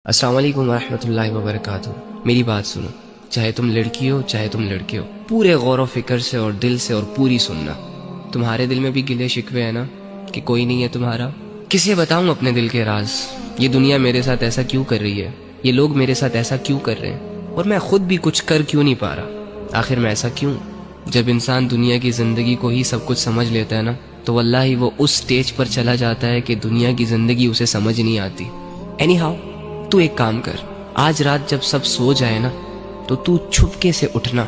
السلام علیکم ورحمۃ اللہ وبرکاتہ۔ میری بات سنو، چاہے تم لڑکی ہو چاہے تم لڑکے ہو، پورے غور و فکر سے اور دل سے اور پوری سننا۔ تمہارے دل میں بھی گلے شکوے ہیں نا کہ کوئی نہیں ہے تمہارا؟ کسے بتاؤں اپنے دل کے راز؟ یہ دنیا میرے ساتھ ایسا کیوں کر رہی ہے؟ یہ لوگ میرے ساتھ ایسا کیوں کر رہے ہیں؟ اور میں خود بھی کچھ کر کیوں نہیں پا رہا؟ آخر میں ایسا کیوں؟ جب انسان دنیا کی زندگی کو ہی سب کچھ سمجھ لیتا ہے نا، تو واللہ ہی وہ اس سٹیج پر چلا جاتا ہے کہ دنیا کی زندگی اسے سمجھ نہیں آتی۔ اینی ہاؤ، تو ایک کام کر، آج رات جب سب سو جائے نا تو چھپکے سے اٹھنا،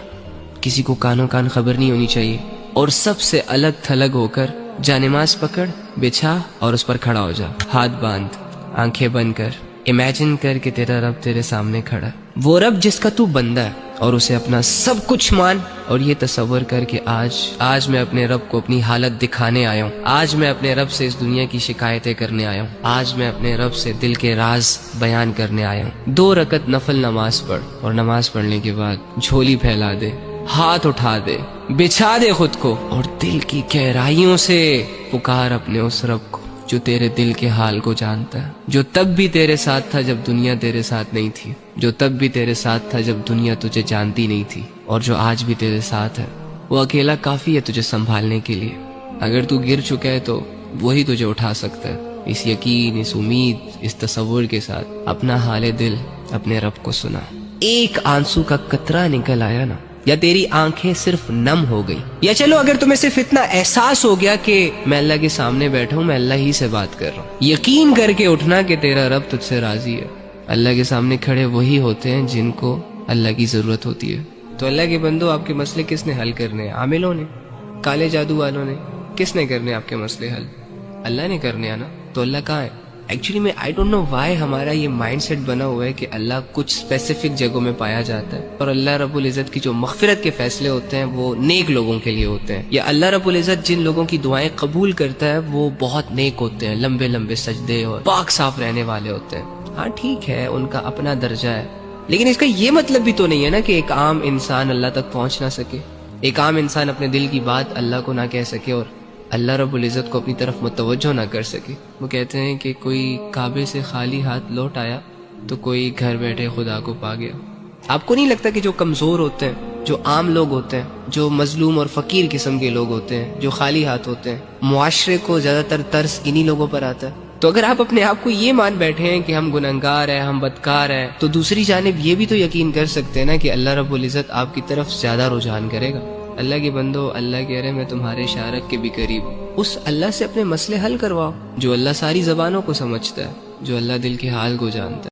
کسی کو کانوں کان خبر نہیں ہونی چاہیے، اور سب سے الگ تھلگ ہو کر جا نماز پکڑ، بچھا اور اس پر کھڑا ہو جا، ہاتھ باندھ، آنکھیں بند کر، امیجن کر کہ تیرا رب تیرے سامنے کھڑا ہے، وہ رب جس کا تو بندہ ہے، اور اسے اپنا سب کچھ مان، اور یہ تصور کر کہ آج میں اپنے رب کو اپنی حالت دکھانے آیا ہوں، آج میں اپنے رب سے اس دنیا کی شکایتیں کرنے آیا ہوں، آج میں اپنے رب سے دل کے راز بیان کرنے آیا ہوں۔ 2 رکعت نفل نماز پڑھ، اور نماز پڑھنے کے بعد جھولی پھیلا دے، ہاتھ اٹھا دے، بچھا دے خود کو، اور دل کی گہرائیوں سے پکار اپنے اس رب کو جو تیرے دل کے حال کو جانتا ہے، جو تب بھی تیرے ساتھ تھا جب دنیا تیرے ساتھ نہیں تھی، جو تب بھی تیرے ساتھ تھا جب دنیا تجھے جانتی نہیں تھی، اور جو آج بھی تیرے ساتھ ہے۔ وہ اکیلا کافی ہے تجھے سنبھالنے کے لیے۔ اگر تو گر چکا ہے تو وہی تجھے اٹھا سکتا ہے۔ اس یقین، اس امید، اس تصور کے ساتھ اپنا حال دل اپنے رب کو سنا۔ ایک آنسو کا قطرہ نکل آیا نا، یا تیری آنکھیں صرف نم ہو گئی، یا چلو اگر تمہیں صرف اتنا احساس ہو گیا کہ میں اللہ کے سامنے بیٹھا ہوں، میں اللہ ہی سے بات کر رہا ہوں، یقین کر کے اٹھنا کہ تیرا رب تجھ سے راضی ہے۔ اللہ کے سامنے کھڑے وہی ہوتے ہیں جن کو اللہ کی ضرورت ہوتی ہے۔ تو اللہ کے بندو، آپ کے مسئلے کس نے حل کرنے ہیں؟ عاملوں نے؟ کالے جادو والوں نے؟ کس نے کرنے آپ کے مسئلے حل؟ اللہ نے کرنے ہیں نا۔ تو اللہ کہاں ہے؟ ایکچولی میں آئی ڈونٹ نو وائی ہمارا یہ مائنڈ سیٹ بنا ہوا ہے کہ اللہ کچھ اسپیسیفک جگہوں میں پایا جاتا ہے، اور اللہ رب العزت کی جو مغفرت کے فیصلے ہوتے ہیں وہ نیک لوگوں کے لیے ہوتے ہیں، یا اللہ رب العزت جن لوگوں کی دعائیں قبول کرتا ہے وہ بہت نیک ہوتے ہیں، لمبے لمبے سجدے اور پاک صاف رہنے والے ہوتے ہیں۔ ہاں ٹھیک ہے، ان کا اپنا درجہ ہے، لیکن اس کا یہ مطلب بھی تو نہیں ہے نا کہ ایک عام انسان اللہ تک پہنچ نہ سکے، ایک عام انسان اپنے دل کی بات اللہ کو نہ کہہ سکے اور اللہ رب العزت کو اپنی طرف متوجہ نہ کر سکے۔ وہ کہتے ہیں کہ کوئی کعبے سے خالی ہاتھ لوٹ آیا تو کوئی گھر بیٹھے خدا کو پا گیا۔ آپ کو نہیں لگتا کہ جو کمزور ہوتے ہیں، جو عام لوگ ہوتے ہیں، جو مظلوم اور فقیر قسم کے لوگ ہوتے ہیں، جو خالی ہاتھ ہوتے ہیں، معاشرے کو زیادہ تر ترس انہی لوگوں پر آتا ہے؟ تو اگر آپ اپنے آپ کو یہ مان بیٹھے ہیں کہ ہم گنہگار ہیں، ہم بدکار ہیں، تو دوسری جانب یہ بھی تو یقین کر سکتے ہیں نا کہ اللہ رب العزت آپ کی طرف زیادہ رجحان کرے گا۔ اللہ کے بندو، اللہ کہہ رہے میں تمہارے شارک کے بھی قریب ہوں۔ اس اللہ سے اپنے مسئلے حل کرواؤ جو اللہ ساری زبانوں کو سمجھتا ہے، جو اللہ دل کے حال کو جانتا ہے۔